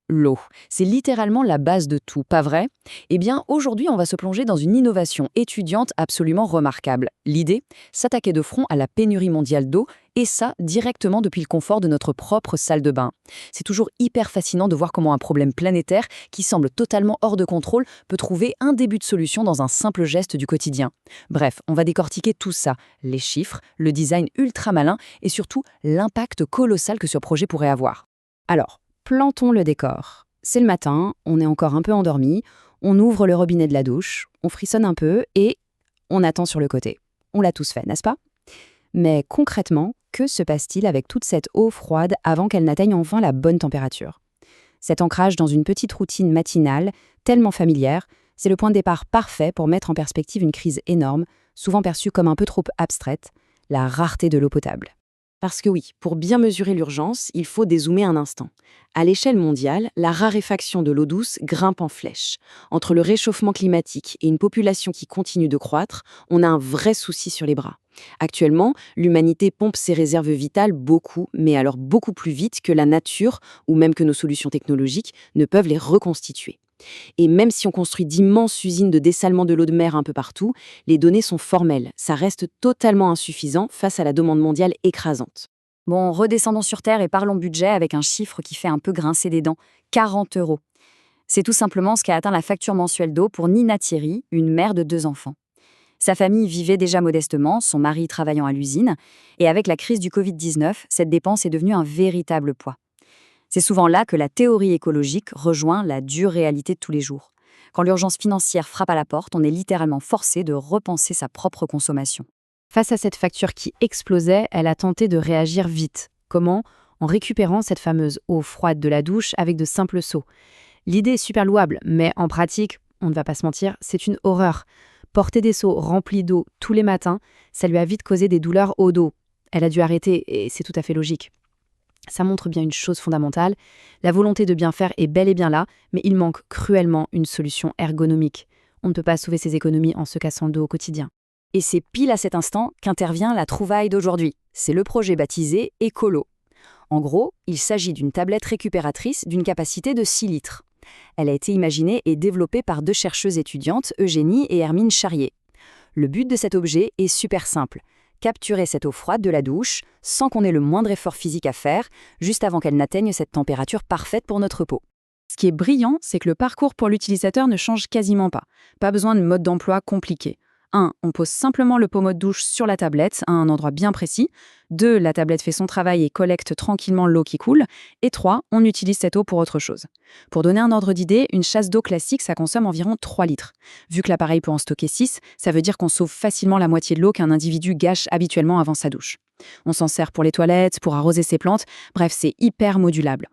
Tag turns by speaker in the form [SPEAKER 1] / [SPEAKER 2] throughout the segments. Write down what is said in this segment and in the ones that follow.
[SPEAKER 1] L'eau, c'est littéralement la base de tout, pas vrai? Eh bien, aujourd'hui, on va se plonger dans une innovation étudiante absolument remarquable. L'idée, s'attaquer de front à la pénurie mondiale d'eau, et ça directement depuis le confort de notre propre salle de bain. C'est toujours hyper fascinant de voir comment un problème planétaire, qui semble totalement hors de contrôle, peut trouver un début de solution dans un simple geste du quotidien. Bref, on va décortiquer tout ça, les chiffres, le design ultra malin, et surtout l'impact colossal que ce projet pourrait avoir. Alors, plantons le décor. C'est le matin, on est encore un peu endormi, on ouvre le robinet de la douche, on frissonne un peu et on attend sur le côté. On l'a tous fait, n'est-ce pas? Mais concrètement, que se passe-t-il avec toute cette eau froide avant qu'elle n'atteigne enfin la bonne température? Cet ancrage dans une petite routine matinale, tellement familière, c'est le point de départ parfait pour mettre en perspective une crise énorme, souvent perçue comme un peu trop abstraite, la rareté de l'eau potable.
[SPEAKER 2] Parce que oui, pour bien mesurer l'urgence, il faut dézoomer un instant. À l'échelle mondiale, la raréfaction de l'eau douce grimpe en flèche. Entre le réchauffement climatique et une population qui continue de croître, on a un vrai souci sur les bras. Actuellement, l'humanité pompe ses réserves vitales beaucoup, mais alors beaucoup plus vite que la nature ou même que nos solutions technologiques ne peuvent les reconstituer. Et même si on construit d'immenses usines de dessalement de l'eau de mer un peu partout, les données sont formelles. Ça reste totalement insuffisant face à la demande mondiale écrasante.
[SPEAKER 1] Bon, redescendons sur Terre et parlons budget avec un chiffre qui fait un peu grincer des dents, 40 euros. C'est tout simplement ce qu'a atteint la facture mensuelle d'eau pour Nina Thierry, une mère de 2 enfants. Sa famille vivait déjà modestement, son mari travaillant à l'usine, et avec la crise du Covid-19, cette dépense est devenue un véritable poids. C'est souvent là que la théorie écologique rejoint la dure réalité de tous les jours. Quand l'urgence financière frappe à la porte, on est littéralement forcé de repenser sa propre consommation.
[SPEAKER 2] Face à cette facture qui explosait, elle a tenté de réagir vite. Comment? En récupérant cette fameuse eau froide de la douche avec de simples seaux. L'idée est super louable, mais en pratique, on ne va pas se mentir, c'est une horreur. Porter des seaux remplis d'eau tous les matins, ça lui a vite causé des douleurs au dos. Elle a dû arrêter, et c'est tout à fait logique. Ça montre bien une chose fondamentale, la volonté de bien faire est bel et bien là, mais il manque cruellement une solution ergonomique. On ne peut pas sauver ses économies en se cassant le dos au quotidien.
[SPEAKER 1] Et c'est pile à cet instant qu'intervient la trouvaille d'aujourd'hui. C'est le projet baptisé Ecolo. En gros, il s'agit d'une tablette récupératrice d'une capacité de 6 litres. Elle a été imaginée et développée par 2 chercheuses étudiantes, Eugénie et Hermine Charrier. Le but de cet objet est super simple. Capturer cette eau froide de la douche sans qu'on ait le moindre effort physique à faire, juste avant qu'elle n'atteigne cette température parfaite pour notre peau.
[SPEAKER 2] Ce qui est brillant, c'est que le parcours pour l'utilisateur ne change quasiment pas. Pas besoin de mode d'emploi compliqué. 1. On pose simplement le pommeau de douche sur la tablette à un endroit bien précis. 2. La tablette fait son travail et collecte tranquillement l'eau qui coule. Et 3. On utilise cette eau pour autre chose. Pour donner un ordre d'idée, une chasse d'eau classique, ça consomme environ 3 litres. Vu que l'appareil peut en stocker 6, ça veut dire qu'on sauve facilement la moitié de l'eau qu'un individu gâche habituellement avant sa douche. On s'en sert pour les toilettes, pour arroser ses plantes, bref, c'est hyper modulable.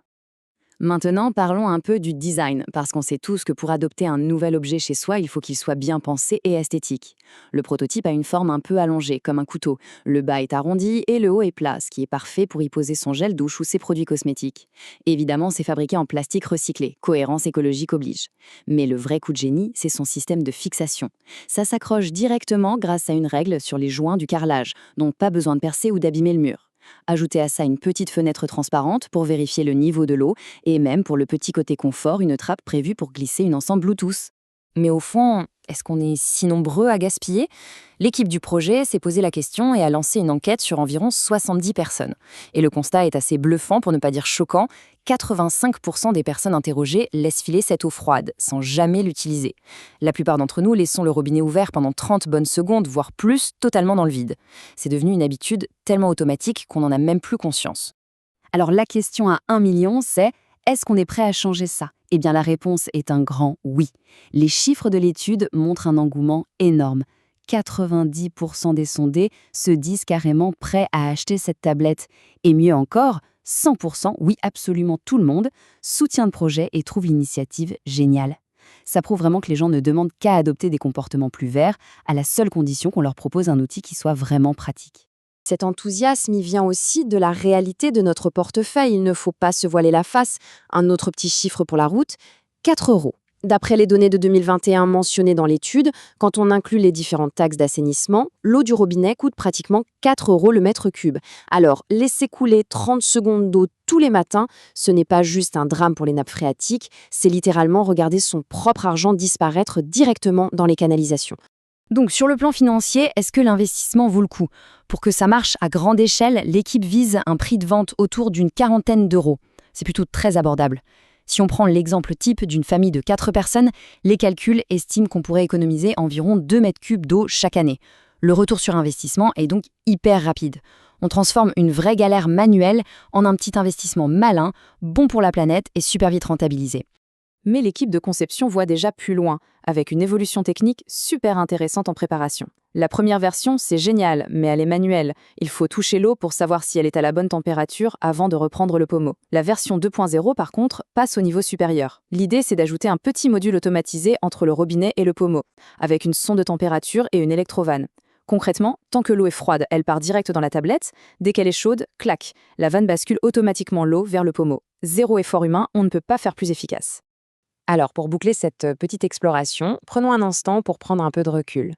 [SPEAKER 1] Maintenant, parlons un peu du design, parce qu'on sait tous que pour adopter un nouvel objet chez soi, il faut qu'il soit bien pensé et esthétique. Le prototype a une forme un peu allongée, comme un couteau. Le bas est arrondi et le haut est plat, ce qui est parfait pour y poser son gel douche ou ses produits cosmétiques. Évidemment, c'est fabriqué en plastique recyclé, cohérence écologique oblige. Mais le vrai coup de génie, c'est son système de fixation. Ça s'accroche directement grâce à une règle sur les joints du carrelage, donc pas besoin de percer ou d'abîmer le mur. Ajoutez à ça une petite fenêtre transparente pour vérifier le niveau de l'eau et même pour le petit côté confort, une trappe prévue pour glisser une enceinte Bluetooth. Mais au fond, est-ce qu'on est si nombreux à gaspiller? L'équipe du projet s'est posé la question et a lancé une enquête sur environ 70 personnes. Et le constat est assez bluffant pour ne pas dire choquant, 85% des personnes interrogées laissent filer cette eau froide, sans jamais l'utiliser. La plupart d'entre nous laissons le robinet ouvert pendant 30 bonnes secondes, voire plus, totalement dans le vide. C'est devenu une habitude tellement automatique qu'on n'en a même plus conscience. Alors la question à 1 million, c'est: est-ce qu'on est prêt à changer ça? Eh bien la réponse est un grand oui. Les chiffres de l'étude montrent un engouement énorme. 90% des sondés se disent carrément prêts à acheter cette tablette. Et mieux encore, 100%, oui absolument tout le monde, soutient le projet et trouve l'initiative géniale. Ça prouve vraiment que les gens ne demandent qu'à adopter des comportements plus verts, à la seule condition qu'on leur propose un outil qui soit vraiment pratique.
[SPEAKER 2] Cet enthousiasme, il vient aussi de la réalité de notre portefeuille. Il ne faut pas se voiler la face. Un autre petit chiffre pour la route, 4 euros. D'après les données de 2021 mentionnées dans l'étude, quand on inclut les différentes taxes d'assainissement, l'eau du robinet coûte pratiquement 4 euros le mètre cube. Alors, laisser couler 30 secondes d'eau tous les matins, ce n'est pas juste un drame pour les nappes phréatiques, c'est littéralement regarder son propre argent disparaître directement dans les canalisations.
[SPEAKER 1] Donc sur le plan financier, est-ce que l'investissement vaut le coup? Pour que ça marche à grande échelle, l'équipe vise un prix de vente autour d'une quarantaine d'euros. C'est plutôt très abordable. Si on prend l'exemple type d'une famille de 4 personnes, les calculs estiment qu'on pourrait économiser environ 2 mètres cubes d'eau chaque année. Le retour sur investissement est donc hyper rapide. On transforme une vraie galère manuelle en un petit investissement malin, bon pour la planète et super vite rentabilisé.
[SPEAKER 2] Mais l'équipe de conception voit déjà plus loin, avec une évolution technique super intéressante en préparation. La première version, c'est génial, mais elle est manuelle. Il faut toucher l'eau pour savoir si elle est à la bonne température avant de reprendre le pommeau. La version 2.0, par contre, passe au niveau supérieur. L'idée, c'est d'ajouter un petit module automatisé entre le robinet et le pommeau, avec une sonde de température et une électrovanne. Concrètement, tant que l'eau est froide, elle part direct dans la tablette. Dès qu'elle est chaude, clac, la vanne bascule automatiquement l'eau vers le pommeau. Zéro effort humain, on ne peut pas faire plus efficace. Alors, pour boucler cette petite exploration, prenons un instant pour prendre un peu de recul.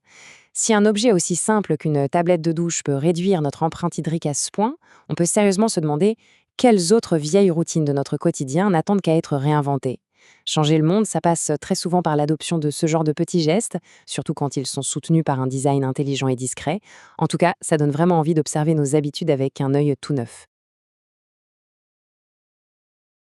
[SPEAKER 2] Si un objet aussi simple qu'une tablette de douche peut réduire notre empreinte hydrique à ce point, on peut sérieusement se demander quelles autres vieilles routines de notre quotidien n'attendent qu'à être réinventées. Changer le monde, ça passe très souvent par l'adoption de ce genre de petits gestes, surtout quand ils sont soutenus par un design intelligent et discret. En tout cas, ça donne vraiment envie d'observer nos habitudes avec un œil tout neuf.